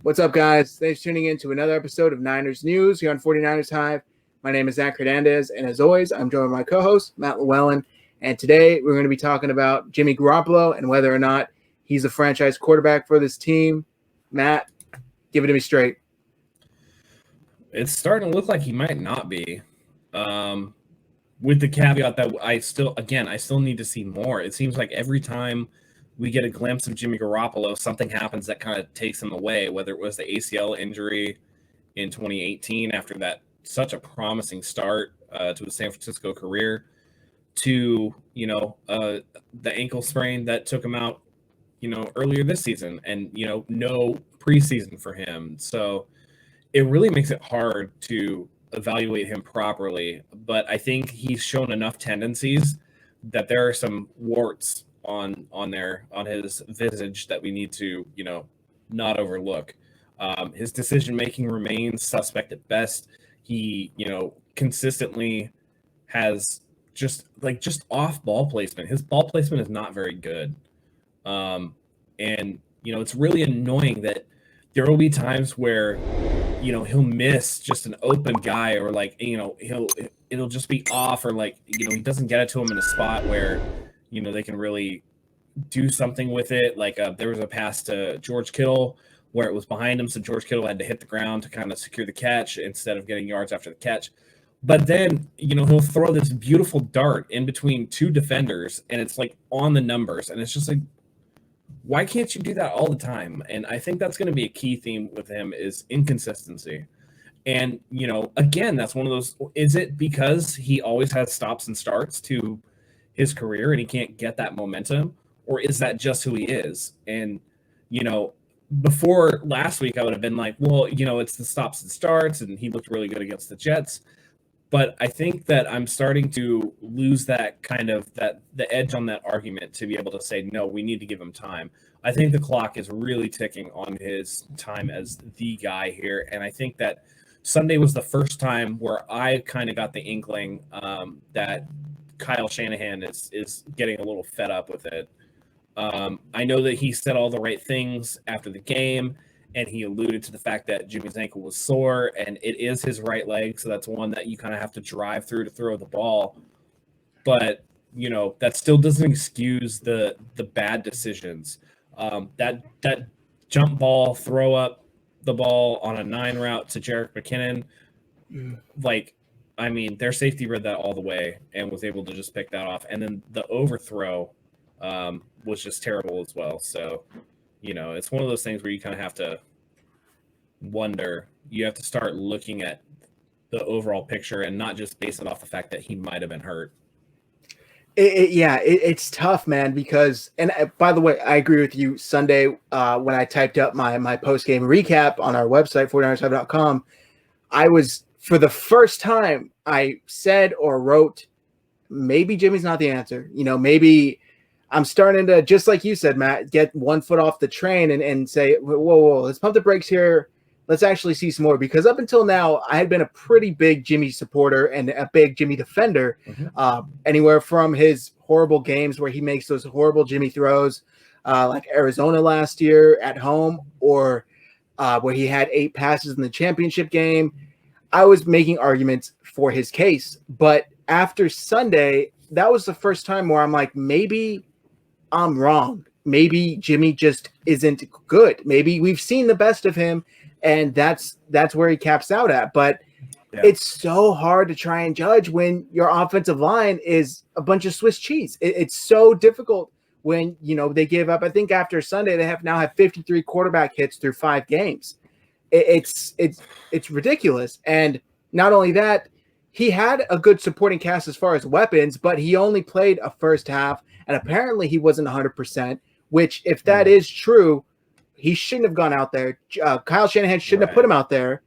What's up, guys? Thanks for tuning in to another episode of Niners News here on 49ers Hive. My name is Zach Hernandez, and as always, I'm joined by my co-host, Matt Llewellyn. And today we're going to be talking about Jimmy Garoppolo and whether or not he's a franchise quarterback for this team. Matt, give it to me straight. It's starting to look like he might not be. With the caveat that I still need to see more. It seems like every time we get a glimpse of Jimmy Garoppolo, something happens that kind of takes him away, whether it was the ACL injury in 2018 after that such a promising start to his San Francisco career, to, the ankle sprain that took him out, earlier this season, and, no preseason for him. So it really makes it hard to evaluate him properly, but I think he's shown enough tendencies that there are some warts on his visage that we need to, not overlook. His decision making remains suspect at best. He, consistently has just off ball placement. His ball placement is not very good. And it's really annoying that there will be times where he'll miss just an open guy, or it'll just be off, or he doesn't get it to him in a spot where they can really do something with it. There was a pass to George Kittle where it was behind him, so George Kittle had to hit the ground to kind of secure the catch instead of getting yards after the catch. But then he'll throw this beautiful dart in between two defenders, and it's on the numbers, and it's just why can't you do that all the time? And I think that's going to be a key theme with him, is inconsistency. And, again, that's one of those, is it because he always has stops and starts to his career and he can't get that momentum? Or is that just who he is? And, before last week, I would have been like, well, it's the stops and starts, and he looked really good against the Jets. But I think that I'm starting to lose that kind of the edge on that argument to be able to say, no, we need to give him time. I think the clock is really ticking on his time as the guy here. And I think that Sunday was the first time where I kind of got the inkling that Kyle Shanahan is getting a little fed up with it. I know that he said all the right things after the game, and he alluded to the fact that Jimmy's ankle was sore, and it is his right leg, so that's one that you kind of have to drive through to throw the ball. But, that still doesn't excuse the bad decisions. That jump ball, throw up the ball on a 9 route to Jerick McKinnon, their safety read that all the way and was able to just pick that off. And then the overthrow was just terrible as well. So, it's one of those things where you kind of have to wonder. You have to start looking at the overall picture and not just base it off the fact that he might have been hurt. It's tough, man, because, and by the way, I agree with you. Sunday, when I typed up my post-game recap on our website, 49ersHub.com, I was, for the first time, I said or wrote, maybe Jimmy's not the answer. Maybe I'm starting to, just like you said, Matt, get one foot off the train and say, whoa, let's pump the brakes here. Let's actually see some more. Because up until now, I had been a pretty big Jimmy supporter and a big Jimmy defender. Anywhere from his horrible games where he makes those horrible Jimmy throws, like Arizona last year at home, or where he had 8 passes in the championship game. I was making arguments for his case. But after Sunday, that was the first time where I'm like, maybe I'm wrong. Maybe Jimmy just isn't good. Maybe we've seen the best of him, and that's where he caps out at. But It's so hard to try and judge when your offensive line is a bunch of Swiss cheese. It's so difficult when they give up. I think after Sunday they now have 53 quarterback hits through 5 games. It's ridiculous. And not only that, he had a good supporting cast as far as weapons, but he only played a first half, and apparently he wasn't 100%, which, if that is true, he shouldn't have gone out there. Kyle Shanahan shouldn't have put him out there.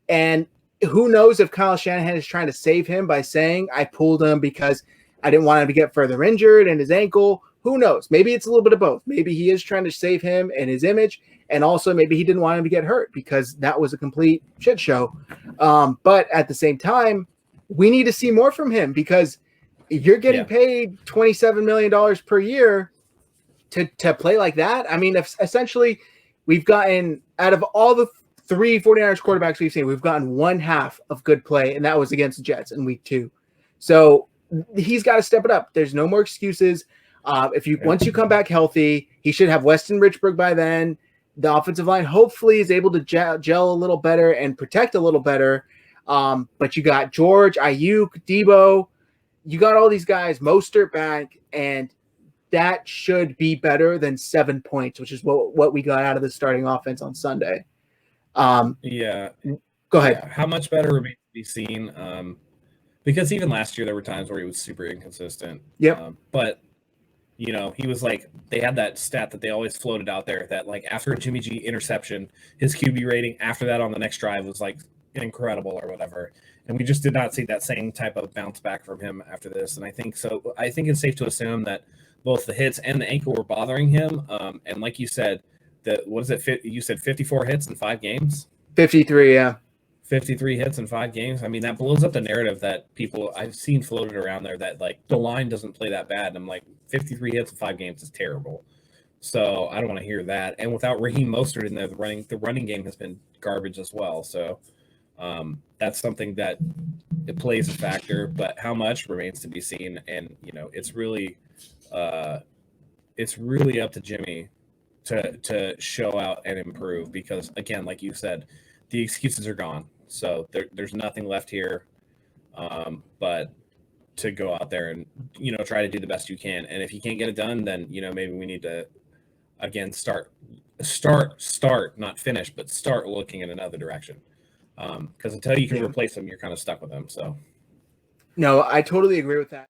And who knows if Kyle Shanahan is trying to save him by saying, I pulled him because I didn't want him to get further injured and his ankle. Who knows? Maybe it's a little bit of both. Maybe he is trying to save him and his image, and also maybe he didn't want him to get hurt because that was a complete shit show. But at the same time, we need to see more from him, because you're getting paid $27 million per year to play like that. I mean, if essentially we've gotten out of all the 49ers quarterbacks we've seen, we've gotten one half of good play, and that was against the Jets in week 2. So he's got to step it up. There's no more excuses. Once you come back healthy, he should have Weston Richburg by then. The offensive line hopefully is able to gel a little better and protect a little better. But you got George, Ayuk, Debo, you got all these guys, Mostert back, and that should be better than 7 points, which is what we got out of the starting offense on Sunday. Yeah. Go ahead. Yeah. How much better remains to be seen? Because even last year there were times where he was super inconsistent. Yep. But he was like, they had that stat that they always floated out there that like after a Jimmy G interception, his QB rating after that on the next drive was like incredible or whatever. And we just did not see that same type of bounce back from him after this. And I think it's safe to assume that both the hits and the ankle were bothering him. And like you said, you said 54 hits in 5 games? 53, yeah. 53 hits in 5 games. I mean, that blows up the narrative that I've seen floated around there that like the line doesn't play that bad. And I'm like, 53 hits in 5 games is terrible. So I don't want to hear that. And without Raheem Mostert in there, the running game has been garbage as well. So that's something that it plays a factor, but how much remains to be seen. And it's really up to Jimmy to show out and improve, because again, like you said, the excuses are gone. So there's nothing left here but to go out there and try to do the best you can. And if you can't get it done, then maybe we need to again start not finish, but start looking in another direction. Because until you can replace them, you're kind of stuck with them. So no, I totally agree with that.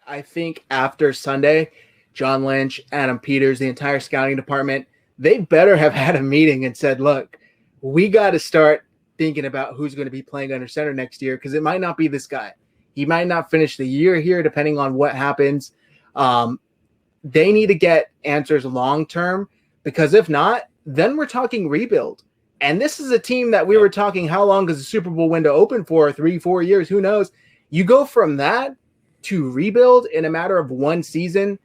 I think after Sunday, John Lynch, Adam Peters, the entire scouting department, they better have had a meeting and said, look, we got to start thinking about who's going to be playing under center next year, because it might not be this guy. He might not finish the year here, depending on what happens. They need to get answers long-term, because if not, then we're talking rebuild. And this is a team that we were talking, how long does the Super Bowl window open for? 3-4 years, who knows? You go from that to rebuild in a matter of one season,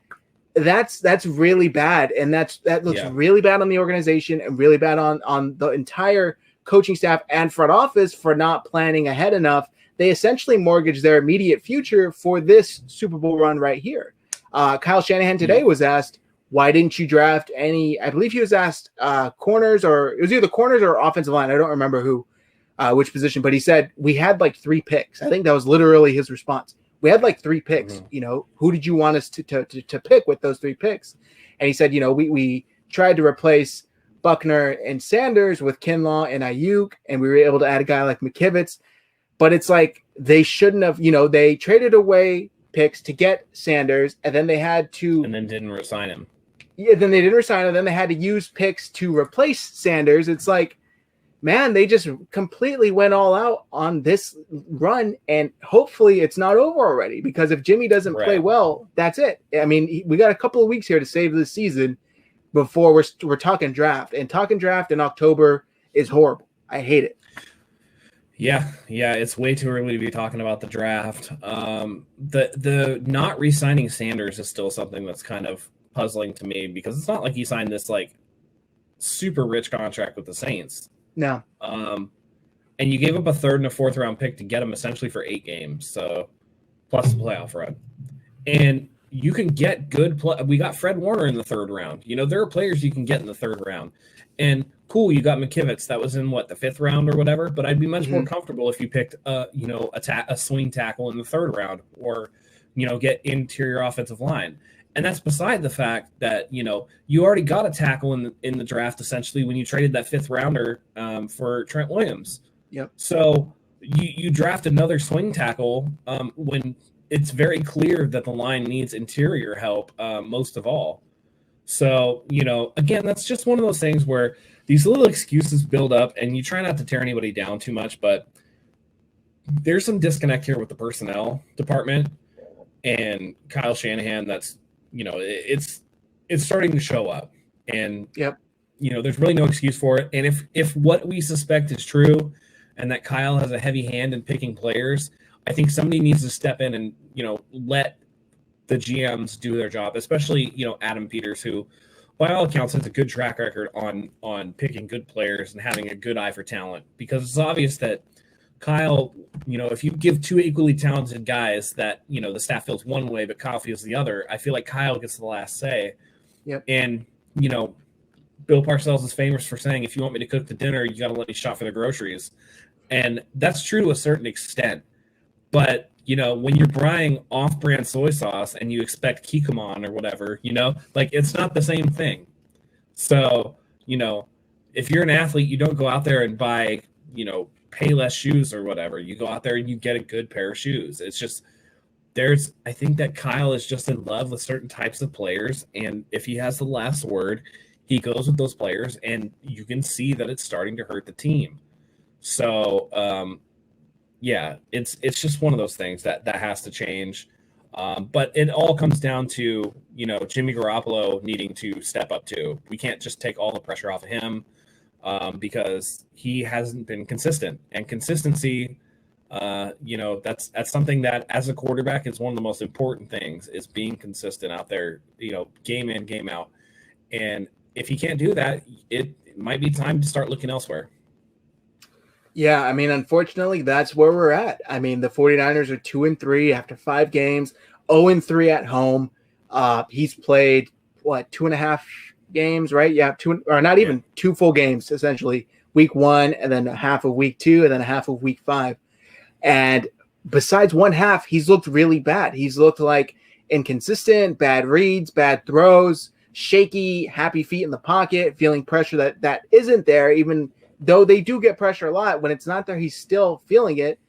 that's really bad. And that looks really bad on the organization and really bad on the entire coaching staff and front office for not planning ahead enough. They essentially mortgage their immediate future for this Super Bowl run right here. Kyle Shanahan today was asked, why didn't you draft any? I believe he was asked corners, or it was either corners or offensive line. I don't remember which position, but he said we had like 3 picks. I think that was literally his response. We had like 3 picks. Who did you want us to pick with those 3 picks? And he said, we tried to replace Buckner and Sanders with Kinlaw and Ayuk, and we were able to add a guy like McKivitz. But it's like they shouldn't have. They traded away picks to get Sanders, and then they had to, and then didn't resign him. Yeah, then they didn't resign him. Then they had to use picks to replace Sanders. It's like, man, they just completely went all out on this run, and hopefully it's not over already, because if Jimmy doesn't play well, that's it. I mean, we got a couple of weeks here to save this season before we're talking draft, and talking draft in October is horrible. I hate it. Yeah, it's way too early to be talking about the draft. The not re-signing Sanders is still something that's kind of puzzling to me, because it's not like he signed this like super rich contract with the Saints. No. And you gave up a 3rd and a 4th round pick to get him essentially for 8 games, so plus the playoff run. And you can get good play. We got Fred Warner in the 3rd round. There are players you can get in the 3rd round. And cool, you got McKivitz. That was in the 5th round or whatever. But I'd be much more comfortable if you picked a swing tackle in the 3rd round, or get interior offensive line. And that's beside the fact that, you already got a tackle in the draft, essentially, when you traded that 5th rounder for Trent Williams. Yep. So you draft another swing tackle when it's very clear that the line needs interior help most of all. So, again, that's just one of those things where these little excuses build up, and you try not to tear anybody down too much, but there's some disconnect here with the personnel department and Kyle Shanahan. That's, it's starting to show up, and Yep. there's really no excuse for it. And if what we suspect is true, and that Kyle has a heavy hand in picking players, I think somebody needs to step in and let the GMs do their job, especially Adam Peters, who by all accounts has a good track record on picking good players and having a good eye for talent. Because it's obvious that Kyle, if you give two equally talented guys that the staff feels one way but Kyle feels the other, I feel like Kyle gets the last say. Yep. And Bill Parcells is famous for saying, if you want me to cook the dinner, you got to let me shop for the groceries. And that's true to a certain extent. But, when you're buying off-brand soy sauce and you expect Kikkoman or whatever, it's not the same thing. So, if you're an athlete, you don't go out there and buy, pay less shoes or whatever. You go out there and you get a good pair of shoes. It's just, I think that Kyle is just in love with certain types of players. And if he has the last word, he goes with those players, and you can see that it's starting to hurt the team. So, yeah, it's just one of those things that has to change. But it all comes down to, Jimmy Garoppolo needing to step up too. We can't just take all the pressure off of him because he hasn't been consistent. And consistency, that's something that as a quarterback is one of the most important things, is being consistent out there, game in, game out. And if he can't do that, it might be time to start looking elsewhere. Yeah, I mean, unfortunately, that's where we're at. I mean, the 49ers are 2-3 after 5 games, 0-3 at home. He's played, 2.5 games, right? Yeah, 2, or not even 2 full games, essentially. Week 1, and then a half of week 2, and then a half of week 5. And besides one half, he's looked really bad. He's looked like inconsistent, bad reads, bad throws, shaky, happy feet in the pocket, feeling pressure that isn't there, even though they do get pressure a lot. When it's not there, he's still feeling it.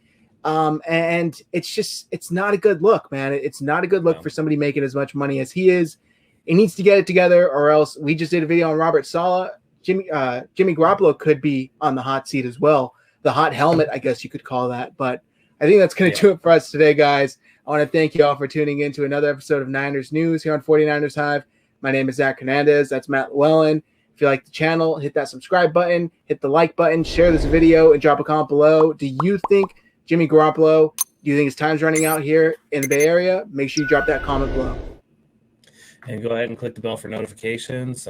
And it's not a good look, man. It's not a good look for somebody making as much money as he is. He needs to get it together, or else we just did a video on Robert Saleh. Jimmy Garoppolo could be on the hot seat as well. The hot helmet, I guess you could call that. But I think that's going to do it for us today, guys. I want to thank you all for tuning in to another episode of Niners News here on 49ers Hive. My name is Zach Hernandez. That's Matt Llewellyn. If you like the channel, hit that subscribe button, hit the like button, share this video, and drop a comment below. Do you think Jimmy Garoppolo, do you think his time's running out here in the Bay Area? Make sure you drop that comment below. And go ahead and click the bell for notifications.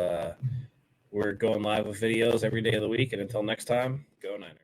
We're going live with videos every day of the week. And until next time, go Niners.